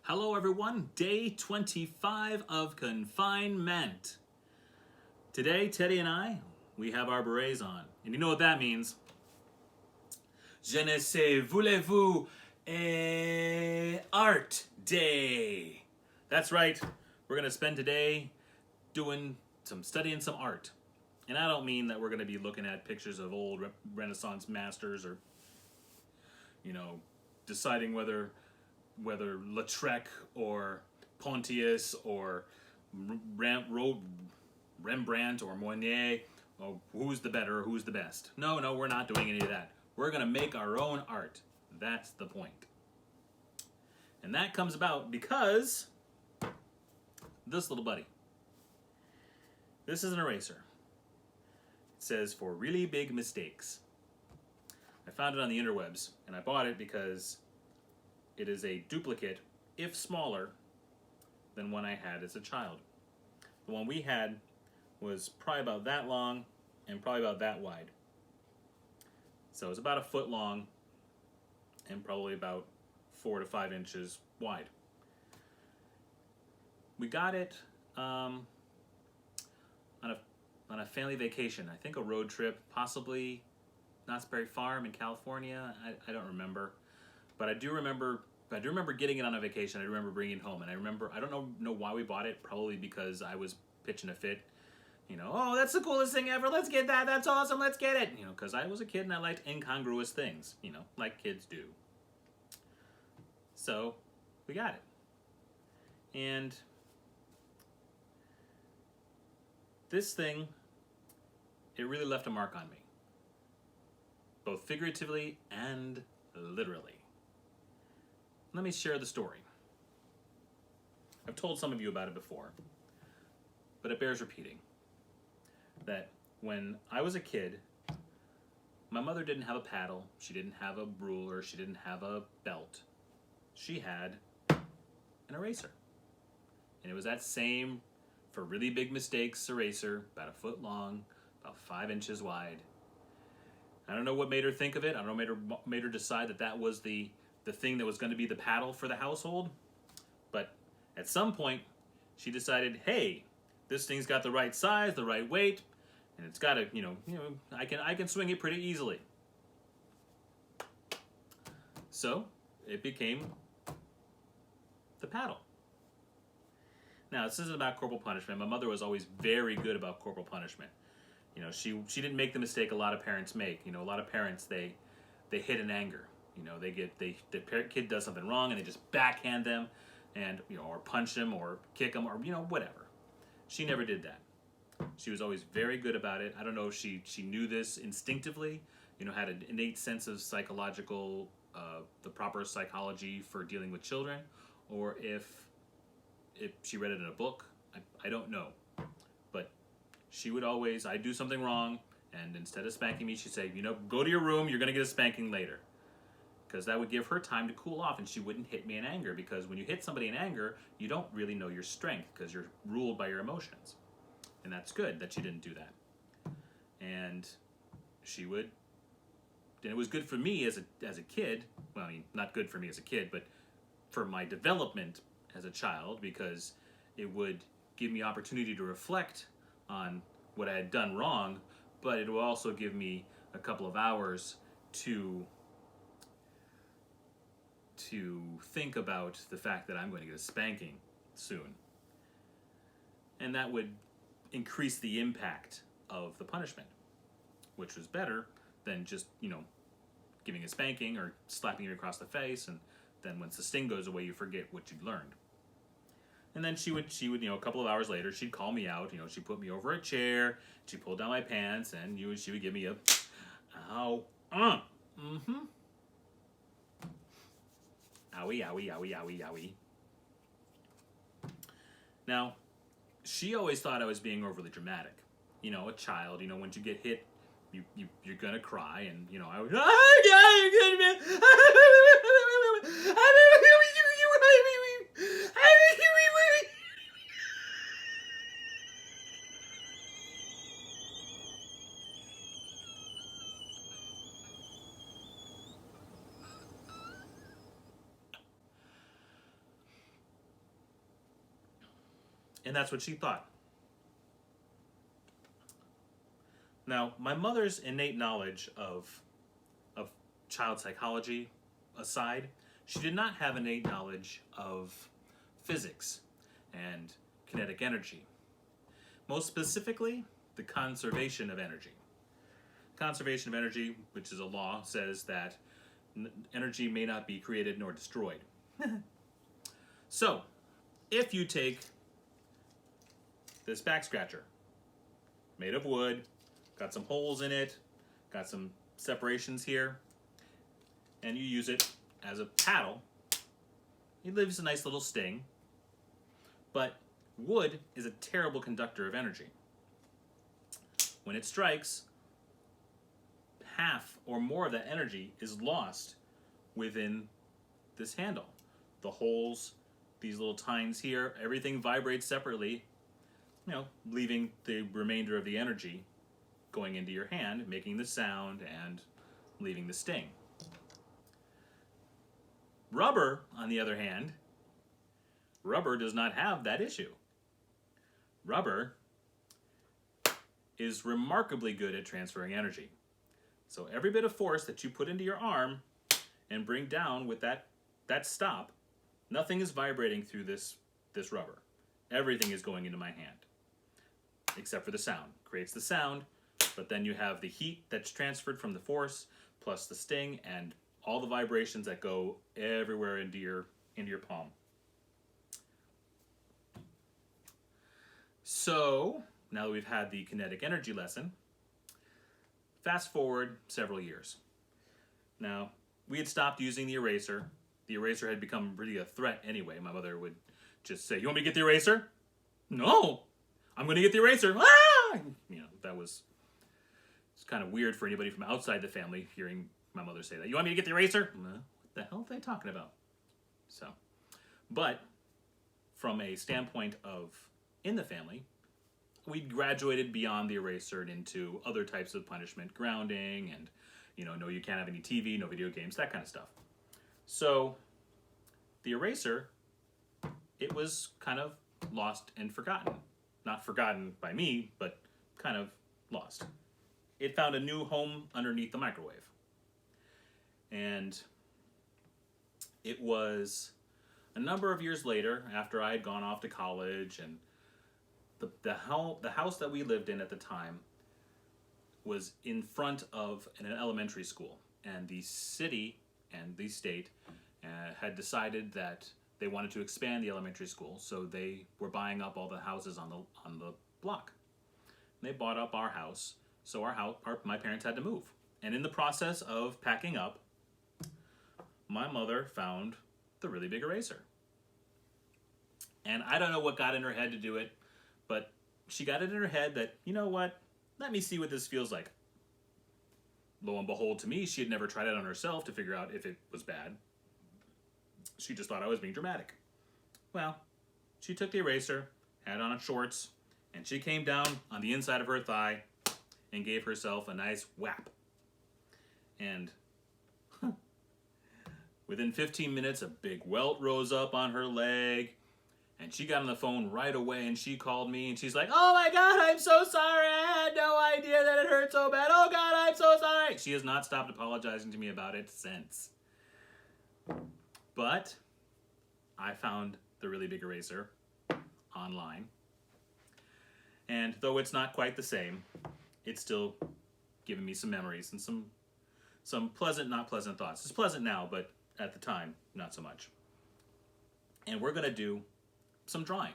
Hello everyone, day 25 of Confinement. Today, Teddy and I, we have our berets on. And you know what that means. Je ne sais, voulez-vous, art day. That's right, we're going to spend today studying some art. And I don't mean that we're going to be looking at pictures of old Renaissance masters or, deciding whether Lautrec or Pontius or Rembrandt or Monet, or who's the better or who's the best. No, we're not doing any of that. We're going to make our own art. That's the point. And that comes about because this little buddy. This is an eraser. It says, for really big mistakes. I found it on the interwebs, and I bought it because it is a duplicate, if smaller, than one I had as a child. The one we had was probably about that long and probably about that wide. So it's about a foot long and probably about 4 to 5 inches wide. We got it on a family vacation. I think a road trip, possibly Knott's Berry Farm in California. I don't remember. But I do remember getting it on a vacation. I remember bringing it home, and I don't know why we bought it. Probably because I was pitching a fit. Oh, that's the coolest thing ever. Let's get that. That's awesome. Let's get it. Because I was a kid and I liked incongruous things. Like kids do. So we got it, and this thing, it really left a mark on me, both figuratively and literally. Let me share the story. I've told some of you about it before, but it bears repeating. That when I was a kid, my mother didn't have a paddle, she didn't have a ruler, she didn't have a belt. She had an eraser. And it was that same, for really big mistakes, eraser, about a foot long, about 5 inches wide. I don't know what made her think of it. I don't know what made her decide that was the thing that was going to be the paddle for the household. But at some point, she decided, hey, this thing's got the right size, the right weight, and it's got I can swing it pretty easily. So it became the paddle. Now, this isn't about corporal punishment. My mother was always very good about corporal punishment. She didn't make the mistake a lot of parents make. A lot of parents, they hit in anger. The kid does something wrong and they just backhand them, and or punch them or kick them or whatever. She never did that. She was always very good about it. I don't know if she knew this instinctively, had an innate sense of psychological, the proper psychology for dealing with children, or if she read it in a book. I don't know. But she would always, I'd do something wrong, and instead of spanking me, she'd say, go to your room, you're going to get a spanking later. Because that would give her time to cool off, and she wouldn't hit me in anger. Because when you hit somebody in anger, you don't really know your strength, because you're ruled by your emotions. And that's good that she didn't do that. And it was good for me as a kid. Well, I mean, not good for me as a kid, but for my development as a child, because it would give me opportunity to reflect on what I had done wrong, but it will also give me a couple of hours to think about the fact that I'm going to get a spanking soon. And that would increase the impact of the punishment, which was better than just, giving a spanking or slapping you across the face, and then once the sting goes away, you forget what you've learned. And then she would, a couple of hours later, she'd call me out. She'd put me over a chair, she'd pull down my pants, and she would give me a, ow, mm-hmm. Owie, owie, owie, owie, owie. Now, she always thought I was being overly dramatic. A child, once you get hit, you're gonna cry, and, I was, And that's what she thought. Now, my mother's innate knowledge of child psychology aside, she did not have innate knowledge of physics and kinetic energy. Most specifically, the conservation of energy. Conservation of energy, which is a law, says that energy may not be created nor destroyed. So, if you take this back scratcher, made of wood, got some holes in it, got some separations here, and you use it as a paddle, it leaves a nice little sting. But wood is a terrible conductor of energy. When it strikes, half or more of that energy is lost within this handle. The holes, these little tines here, everything vibrates separately, leaving the remainder of the energy going into your hand, making the sound and leaving the sting. Rubber, on the other hand, rubber does not have that issue. Rubber is remarkably good at transferring energy. So every bit of force that you put into your arm and bring down with that stop, nothing is vibrating through this rubber. Everything is going into my hand, except for the sound. Creates the sound, but then you have the heat that's transferred from the force, plus the sting, and all the vibrations that go everywhere into your palm. So, now that we've had the kinetic energy lesson, fast forward several years. Now, we had stopped using the eraser. The eraser had become really a threat anyway. My mother would just say, "You want me to get the eraser?" "No, I'm going to get the eraser." "Ah!" That was kind of weird for anybody from outside the family hearing my mother say that. "You want me to get the eraser?" "What the hell are they talking about?" But from a standpoint of in the family, we graduated beyond the eraser and into other types of punishment, grounding, and no, you can't have any TV, no video games, that kind of stuff. So the eraser, it was kind of lost and forgotten. Not forgotten by me, but kind of lost. It found a new home underneath the microwave. And it was a number of years later, after I had gone off to college, and the house that we lived in at the time was in front of an elementary school, and the city and the state had decided that they wanted to expand the elementary school, so they were buying up all the houses on the block. And they bought up our house, so my parents had to move. And in the process of packing up, my mother found the really big eraser. And I don't know what got in her head to do it, but she got it in her head that, you know what, let me see what this feels like. Lo and behold, to me, she had never tried it on herself to figure out if it was bad. She just thought I was being dramatic. Well, she took the eraser, had on shorts, and she came down on the inside of her thigh and gave herself a nice whap. And within 15 minutes, a big welt rose up on her leg, and she got on the phone right away, and she called me, and she's like, "Oh my God, I'm so sorry. I had no idea that it hurt so bad. Oh God, I'm so sorry." She has not stopped apologizing to me about it since. But I found the really big eraser online. And though it's not quite the same, it's still giving me some memories and some pleasant, not pleasant thoughts. It's pleasant now, but at the time, not so much. And we're going to do some drawing.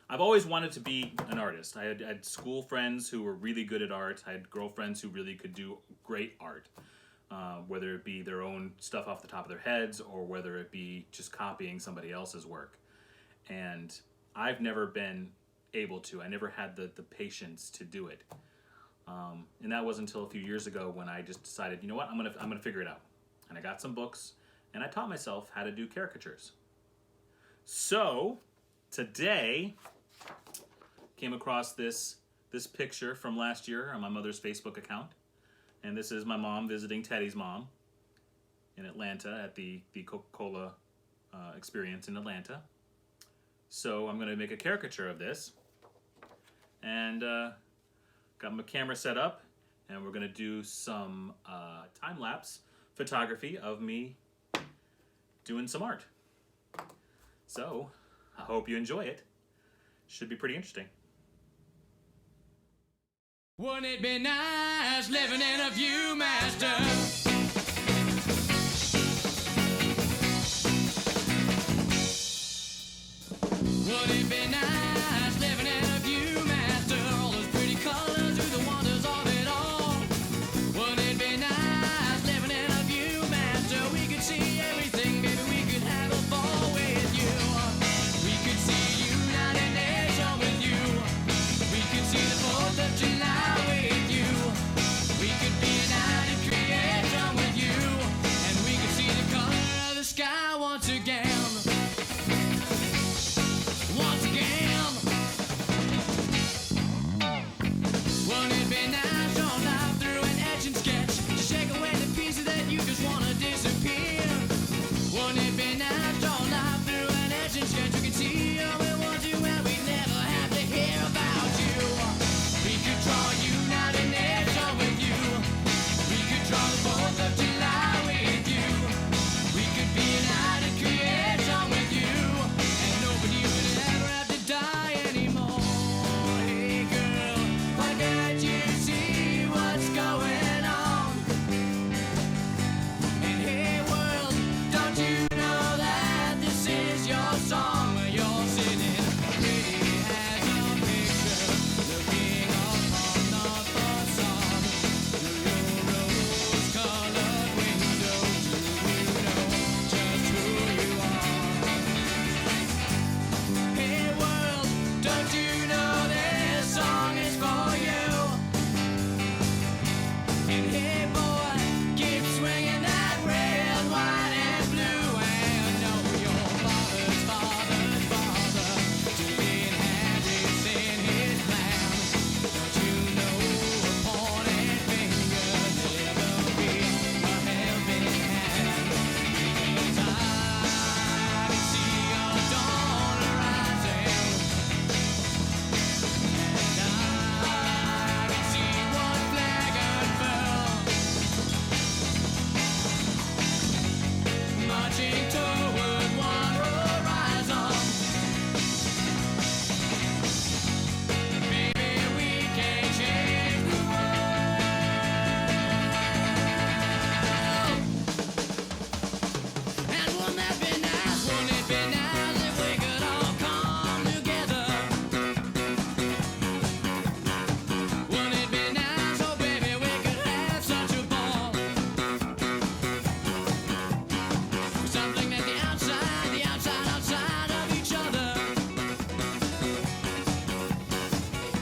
I've always wanted to be an artist. I had school friends who were really good at art. I had girlfriends who really could do great art, whether it be their own stuff off the top of their heads or whether it be just copying somebody else's work. And I've never been able to. I never had the patience to do it. And that wasn't until a few years ago when I just decided, you know what, I'm gonna figure it out. And I got some books, and I taught myself how to do caricatures. So today, came across this picture from last year on my mother's Facebook account, and this is my mom visiting Teddy's mom in Atlanta at the Coca-Cola experience in Atlanta. So I'm going to make a caricature of this. And got my camera set up, and we're going to do some time-lapse photography of me doing some art. So I hope you enjoy it. Should be pretty interesting. Wouldn't it be nice living in a Viewmaster? Would it be nice living in a Viewmaster? All those pretty colors through the wonders of it all. Would it be nice living in a Viewmaster? We could see everything, baby, we could have a ball with you. We could see United Nations with you. We could see the 4th of July with you. We could be united creation with you. And we could see the color of the sky once again. Once again. Wouldn't it be nice on life through an etch and sketch to shake away the pieces that you just want to disappear? Wouldn't it be nice on life through an etch and sketch? We could see all we want to and we never have to hear about you. We could draw United Nations with you. We could draw the 4th of July with you. We could be united creation with you. And nobody would ever have to die anymore. Hey girl, why can't you see what's going on? And hey world, don't you know that this is your song? Where you're sitting pretty as a picture, looking upon the facade through your rose-colored window. Do you know just who you are? Hey world, don't you know this song is for you? And hey boy, keep swinging that red, white and blue. And know your father's father's father to inherit in his plan. Don't you know a pointed finger never be a helping hand? Because I can see your dawn rising, and I can see one flag unfurl, marching toward one horizon. Maybe we can change the world. And wouldn't that be nice? Wouldn't it be nice if we could all come together? Wouldn't it be nice, oh baby, we could have such a ball? Something at the outside of each other.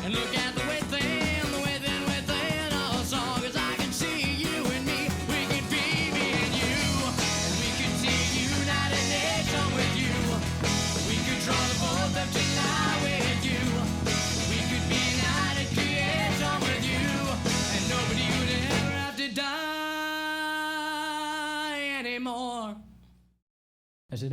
And look at the within us all. 'Cause I can see you and me, we could be me and you. And we could see United Nations with you. We could draw the 4th of July with you. We could be united creation with you. And nobody would ever have to die anymore. I said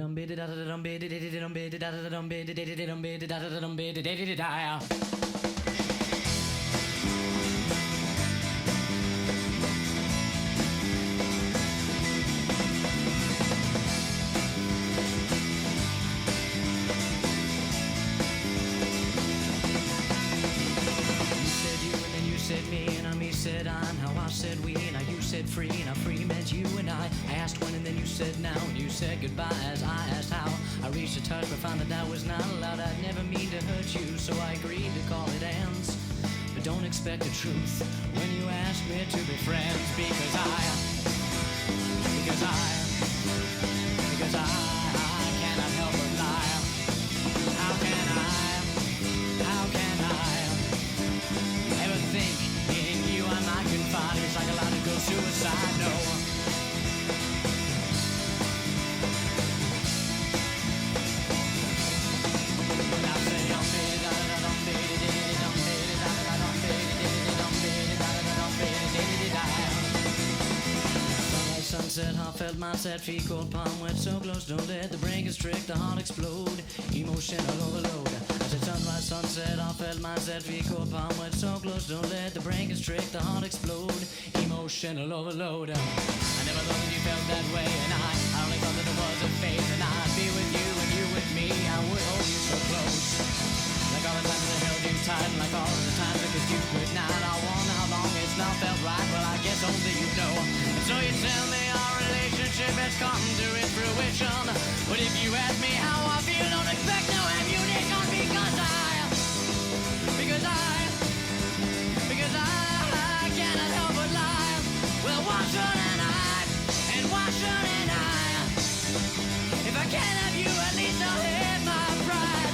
you said me, and I me said I. Now I said we, now you said free. Now free meant you and I. I asked when, and then you said now, and you said goodbye as I asked how. I reached a touch, but found that I was not allowed. I'd never mean to hurt you, so I agreed to call it ends. But don't expect the truth when you ask me to be friends, because I cannot help but lie. How can I ever think in you I might confide? It's psychological suicide, no. And I say, sunset, heart felt mindset, feet cold, palm wet, so close, don't let the brain constrict, the heart explode, emotional overload. I said sunrise, sunset, heart felt mindset, feet cold, palm wet, so close, don't let the brain constrict, the heart explode, emotional overload. I never thought that you felt that way, and I only thought that there was a fate, and I'd be with you and you with me, I would hold you so close. Like all the times I held you tight, like all the times I kissed you goodnight. I wonder how long it's now felt right, well I guess only you know. And so you tell me our relationship has come to its fruition. But if you ask me how I feel, don't expect no ammunition, because I cannot help but lie. Well, why shouldn't I? And why shouldn't I? If I can't have you, at least I'll have my pride.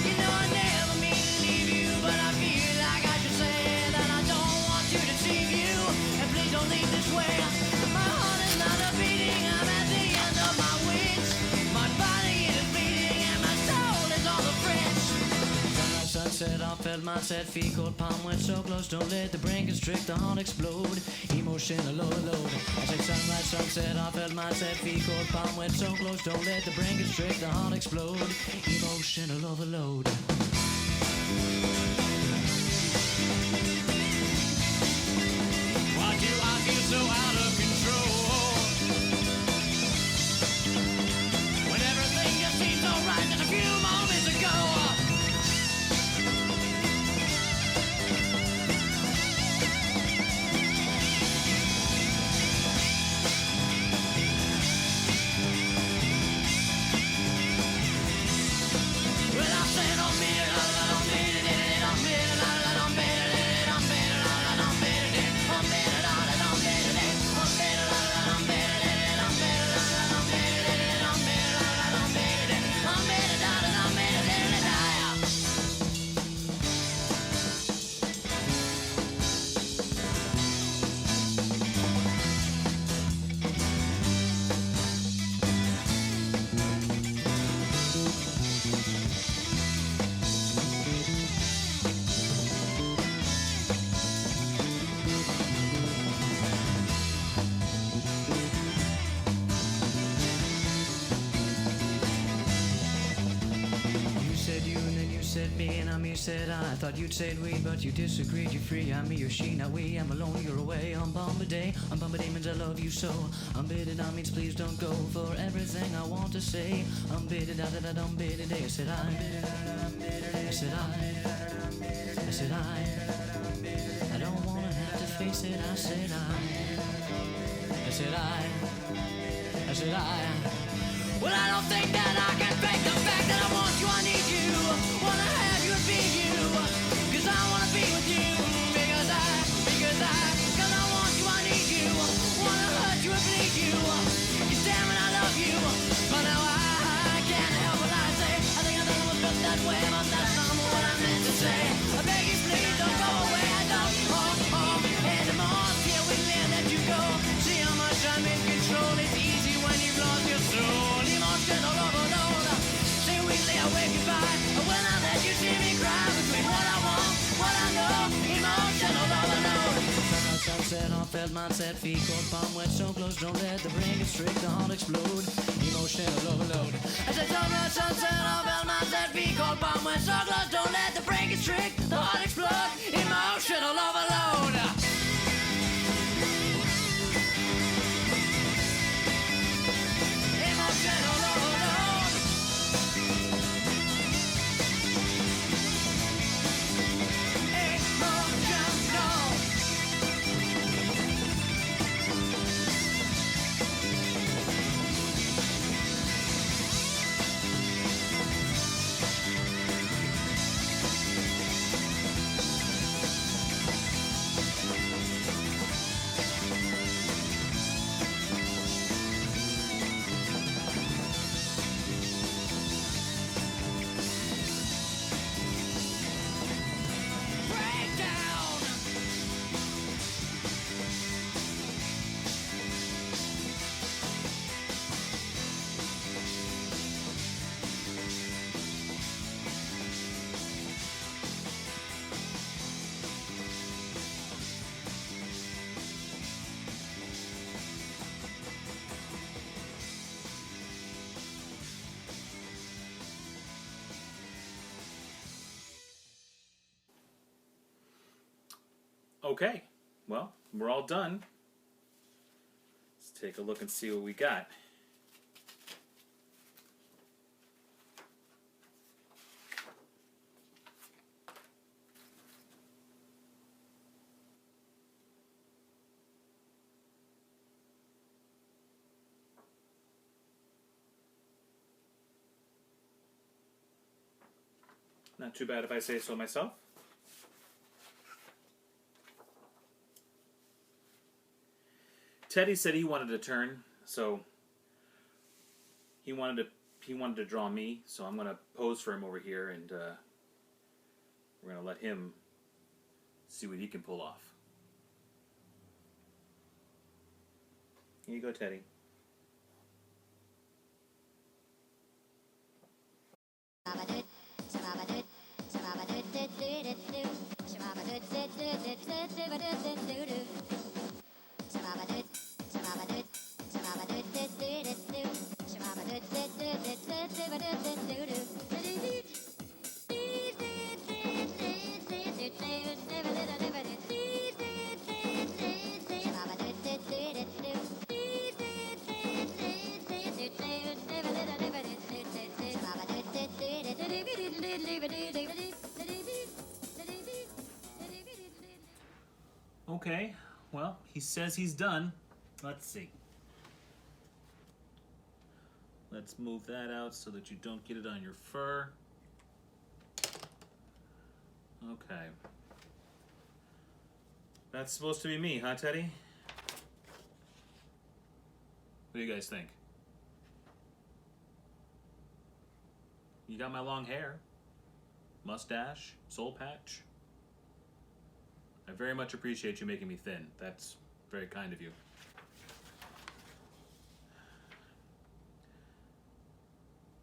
You know I never mean to leave you, but I feel like I should say that I don't want to deceive you. And please don't leave this way. My heart is not a beating, I'm at the end of my wits. My body is bleeding and my soul is all the French. Sunrise, sunset, I felt mindset, feet cold, palm wet, so close, don't let the brain constrict, the heart explode, emotional overload. I said sunrise, sunset, I felt mindset, feet cold, palm wet, so close, don't let the brain constrict, the heart explode, emotional overload. Why do I feel so out of control? When everything just seems so right just a few moments ago. Well, I said I'm made it, I'm made it, I'm made it, I'm made it, I'm made it, I'm made it, I'm made it, I'm made it, I'm made it, I'm made it, I'm made it, I'm made it, I'm made it, I'm made it, I'm made it, I'm made it, I'm made it. You said you and then you said me and I'm you said I thought you'd said we but you disagreed. You're free, I'm me or she, not we. I'm alone, you're away. On Bombarday means I love you so. Unbidden means please don't go. For everything I want to say, unbidden I said I don't wanna have to face it. I said I. Well, I don't think that I can fake the fact that I want you, I need you. Wanna have you and be you. Cause I wanna be with you. Because I want you, I need you. Wanna hurt you and bleed you. Cause damn it, I love you. But now I can't help what I say. I think I never felt that way, but that's not what I meant to say. I beg you, please don't go away. I don't anymore. Here we live, let you go. See how much I'm in control. It's easy when you've lost your soul. Emotional overload. Say weekly I wave goodbye. When I let you see me cry between what I want, what I know. Emotional overload. Sunrise, sunset, heart felt mindset, feet cold, palm wet, so close, don't let the brain constrict, the heart explode. Emotional overload. I said sunrise, sunset, heart felt mindset, feet cold, palm wet, so close, don't let the brain constrict, the heart explode. Emotional overload. Emotional overload. Okay, well, we're all done. Let's take a look and see what we got. Not too bad if I say so myself. Teddy said he wanted to turn, so he wanted to draw me, so I'm gonna pose for him over here, and we're gonna let him see what he can pull off. Here you go, Teddy. Okay, well, he says he's done. Let's see. Let's move that out so that you don't get it on your fur. Okay. That's supposed to be me, huh, Teddy? What do you guys think? You got my long hair, mustache, soul patch. I very much appreciate you making me thin. That's very kind of you.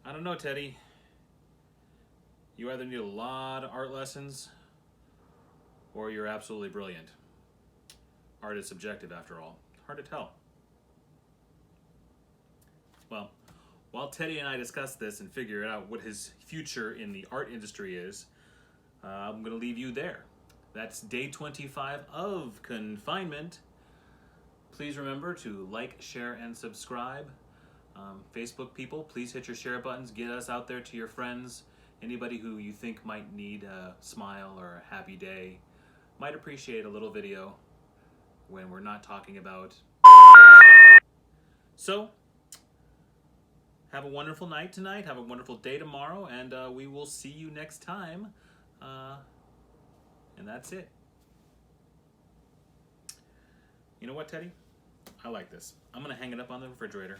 I don't know, Teddy. You either need a lot of art lessons or you're absolutely brilliant. Art is subjective, after all. Hard to tell. Well, while Teddy and I discuss this and figure out what his future in the art industry is, I'm going to leave you there. That's day 25 of Confinement. Please remember to like, share, and subscribe. Facebook people, please hit your share buttons. Get us out there to your friends. Anybody who you think might need a smile or a happy day might appreciate a little video when we're not talking about. So, have a wonderful night tonight. Have a wonderful day tomorrow. And we will see you next time. And that's it. You know what, Teddy? I like this. I'm going to hang it up on the refrigerator.